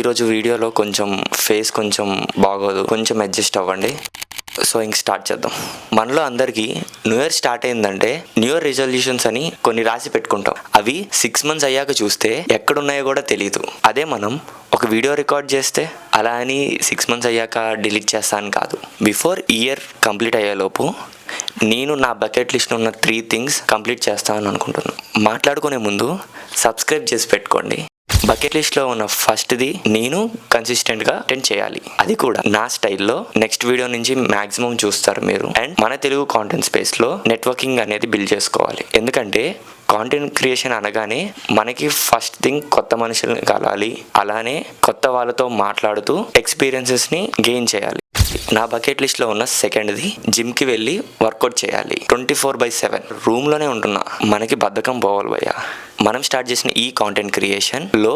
ఈరోజు వీడియోలో కొంచెం ఫేస్ కొంచెం బాగోదు, కొంచెం అడ్జస్ట్ అవ్వండి. సో ఇంక స్టార్ట్ చేద్దాం. మనలో అందరికీ న్యూ ఇయర్ స్టార్ట్ అయిందంటే న్యూ ఇయర్ రిజల్యూషన్స్ అని కొన్ని రాసి పెట్టుకుంటాం. అవి 6 months అయ్యాక చూస్తే ఎక్కడున్నాయో కూడా తెలియదు. అదే మనం ఒక వీడియో రికార్డ్ చేస్తే అలా అని 6 months అయ్యాక డిలీట్ చేస్తాను కాదు. బిఫోర్ ఇయర్ కంప్లీట్ అయ్యేలోపు నేను నా బకెట్ లిస్ట్ ఉన్న 3 things కంప్లీట్ చేస్తానని అనుకుంటున్నాను. మాట్లాడుకునే ముందు సబ్స్క్రైబ్ చేసి పెట్టుకోండి. బకెట్ లిస్ట్లో ఉన్న ఫస్ట్ది నేను కన్సిస్టెంట్గా అటెండ్ చేయాలి, అది కూడా నా స్టైల్లో. నెక్స్ట్ వీడియో నుంచి మ్యాక్సిమం చూస్తారు మీరు. అండ్ మన తెలుగు కాంటెంట్ స్పేస్లో నెట్వర్కింగ్ అనేది బిల్డ్ చేసుకోవాలి. ఎందుకంటే కాంటెంట్ క్రియేషన్ అనగానే మనకి ఫస్ట్ థింగ్ కొత్త మనుషుల్ని కలాలి, అలానే కొత్త వాళ్ళతో మాట్లాడుతూ ఎక్స్పీరియన్సెస్ని గెయిన్ చేయాలి. నా బకెట్ లిస్ట్లో ఉన్న సెకండ్ది జిమ్కి వెళ్ళి వర్కౌట్ చేయాలి. 24/7 రూమ్లోనే ఉంటున్నా, మనకి బద్ధకం పోవాలి భయ్య. మనం స్టార్ట్ చేసిన ఈ కాంటెంట్ క్రియేషన్లో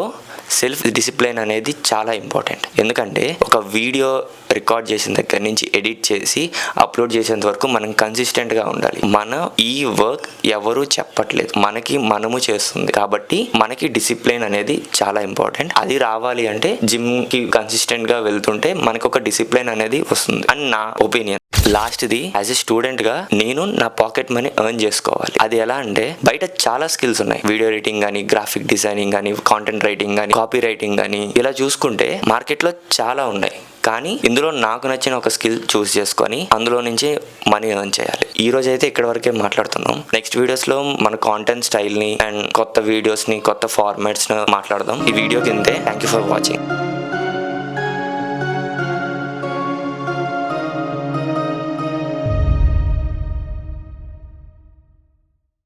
సెల్ఫ్ డిసిప్లిన్ అనేది చాలా ఇంపార్టెంట్. ఎందుకంటే ఒక వీడియో రికార్డ్ చేసిన దగ్గర నుంచి ఎడిట్ చేసి అప్లోడ్ చేసేంత వరకు మనం కన్సిస్టెంట్గా ఉండాలి. మన ఈ వర్క్ ఎవరూ చెప్పట్లేదు, మనకి మనము చేస్తుంది. కాబట్టి మనకి డిసిప్లిన్ అనేది చాలా ఇంపార్టెంట్. అది రావాలి అంటే జిమ్కి కన్సిస్టెంట్గా వెళ్తుంటే మనకు ఒక డిసిప్లిన్ అనేది వస్తుంది అని నా ఒపీనియన్. లాస్ట్ది, యాజ్ ఎ స్టూడెంట్గా నేను నా పాకెట్ మనీ ఎర్న్ చేసుకోవాలి. అది ఎలా అంటే బయట చాలా స్కిల్స్ ఉన్నాయి. వీడియో ఎడిటింగ్ కానీ, గ్రాఫిక్ డిజైనింగ్ కానీ, కాంటెంట్ రైటింగ్ కానీ, కాపీ రైటింగ్ కానీ, ఇలా చూసుకుంటే మార్కెట్లో చాలా ఉన్నాయి. కానీ ఇందులో నాకు నచ్చిన ఒక స్కిల్ చూస్ చేసుకొని అందులో నుంచి మనీ ఎర్న్ చేయాలి. ఈ రోజు అయితే ఇక్కడ వరకే మాట్లాడుతున్నాం. నెక్స్ట్ వీడియోస్లో మన కాంటెంట్ స్టైల్ని అండ్ కొత్త వీడియోస్ని, కొత్త ఫార్మాట్స్ని మాట్లాడదాం. ఈ వీడియో కిందే. Thank you for watching.